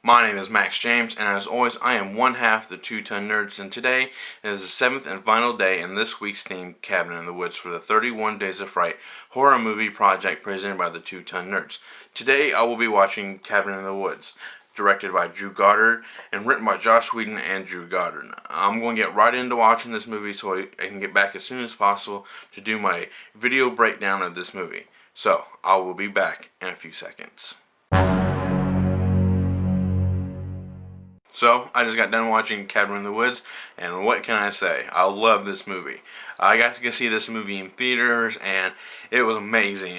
My name is Max James, and as always, I am one half the Two-Ton Nerds, and today is the 7th and final day in this week's theme, Cabin in the Woods, for the 31 Days of Fright horror movie project presented by the Two-Ton Nerds. Today, I will be watching Cabin in the Woods, directed by Drew Goddard, and written by Josh Whedon and Drew Goddard. I'm going to get right into watching this movie so I can get back as soon as possible to do my video breakdown of this movie. So, I will be back in a few seconds. So, I just got done watching Cabin in the Woods, and what can I say? I love this movie. I got to go see this movie in theaters, and it was amazing.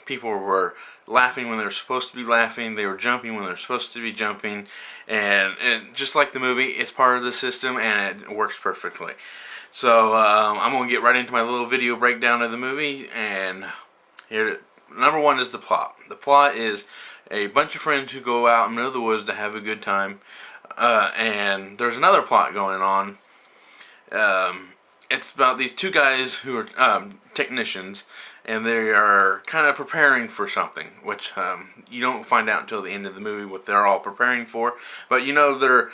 People were laughing when they were supposed to be laughing, they were jumping when they were supposed to be jumping, and just like the movie, it's part of the system, and it works perfectly. So, I'm going to get right into my little video breakdown of the movie, and here, number one is the plot. The plot is a bunch of friends who go out in the middle of the woods to have a good time. And there's another plot going on. It's about these two guys who are technicians, and they are kind of preparing for something, which you don't find out until the end of the movie what they're all preparing for. But you know they're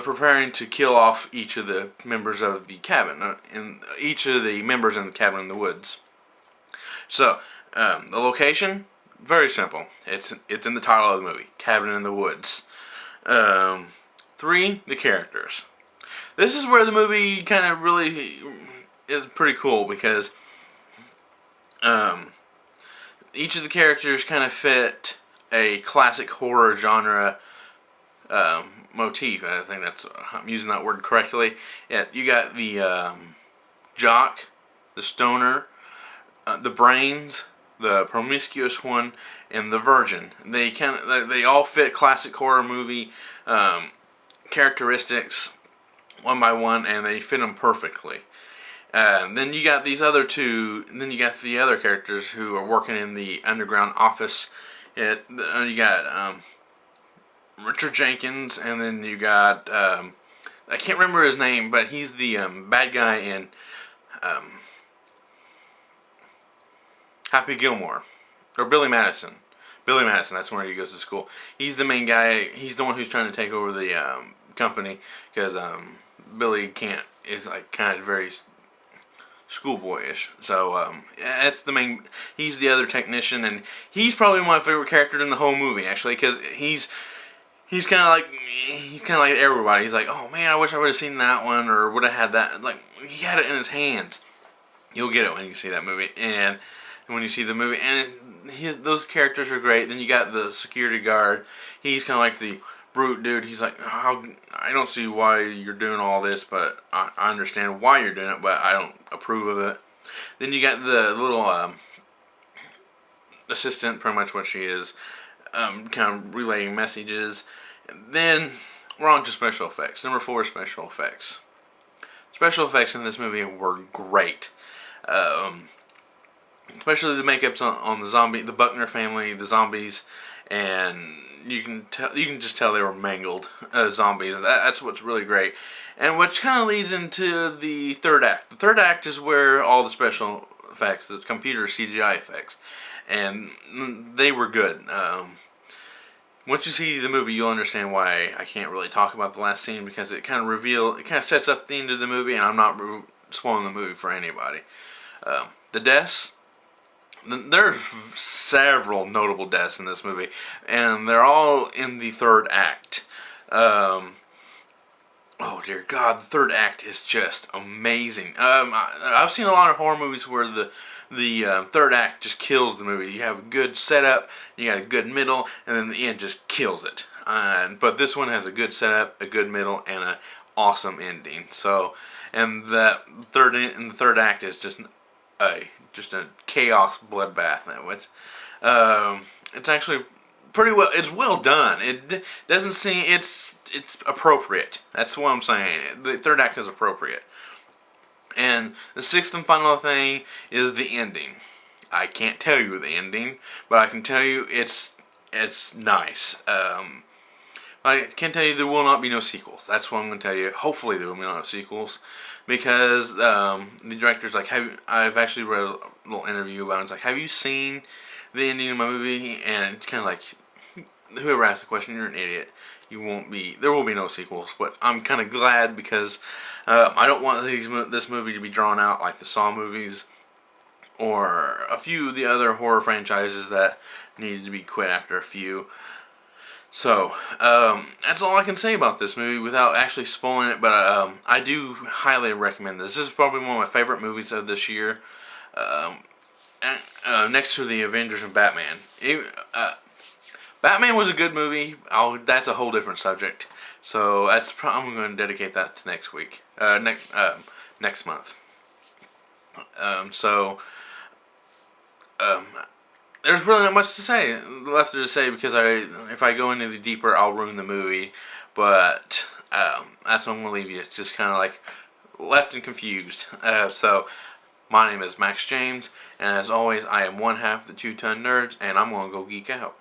preparing to kill off each of the members of the cabin, each of the members in the cabin in the woods. So the location, very simple. It's in the title of the movie, Cabin in the Woods. 3, the characters. This is where the movie kind of really is pretty cool because each of the characters kind of fit a classic horror genre motif. I think I'm using that word correctly. Yeah, you got the jock, the stoner, the brains, the promiscuous one, and the virgin. They all fit classic horror movie characteristics one by one, and they fit them perfectly. Then you got these other two. Then you got the other characters who are working in the underground office. You got Richard Jenkins, and then you got I can't remember his name, but he's the bad guy in Happy Gilmore, or Billy Madison. Billy Madison, that's where he goes to school. He's the main guy. He's the one who's trying to take over the company because Billy is like kind of very schoolboyish. So that's the main. He's the other technician, and he's probably my favorite character in the whole movie, actually, because he's kind of like everybody. He's like, oh man, I wish I would have seen that one or would have had that. Like he had it in his hands. You'll get it when you see that movie, and when you see the movie, and those characters are great. Then you got the security guard. He's kind of like the brute dude. He's like, I don't see why you're doing all this, but I understand why you're doing it, but I don't approve of it. Then you got the little assistant, pretty much what she is, kind of relaying messages. And then we're on to special effects. Number 4, special effects. Special effects in this movie were great. Especially the makeups on the Buckner family, the zombies, and you can just tell they were mangled zombies. That's what's really great, and which kind of leads into the third act. The third act is where all the special effects, the computer CGI effects, and they were good. Once you see the movie, you'll understand why I can't really talk about the last scene, because it kind of sets up the end of the movie, and I'm not spoiling the movie for anybody. The deaths. There's several notable deaths in this movie, and they're all in the third act. Oh dear God, the third act is just amazing. I've seen a lot of horror movies where the third act just kills the movie. You have a good setup, you got a good middle, and then the end just kills it. But this one has a good setup, a good middle, and an awesome ending. So, and the third act is just a chaos bloodbath. It's actually pretty well. It's well done. It doesn't seem it's appropriate. That's what I'm saying. The third act is appropriate. And the 6th and final thing is the ending. I can't tell you the ending, but I can tell you it's nice. I can tell you there will not be no sequels. That's what I'm going to tell you. Hopefully there will be no sequels, because the director's like, I've actually read a little interview about it. It's like, have you seen the ending of my movie? And it's kind of like, whoever asked the question, you're an idiot. There will be no sequels. But I'm kind of glad because I don't want this movie to be drawn out like the Saw movies or a few of the other horror franchises that needed to be quit after a few. So, that's all I can say about this movie without actually spoiling it, but I do highly recommend this. This is probably one of my favorite movies of this year, next to the Avengers and Batman. Batman was a good movie. That's a whole different subject. So I'm going to dedicate that to next week, next month. So, there's really not much left to say because if I go any deeper, I'll ruin the movie. But that's what I'm gonna leave you. It's just kind of like left and confused. So my name is Max James, and as always, I am one half the 2 Ton Nerds, and I'm gonna go geek out.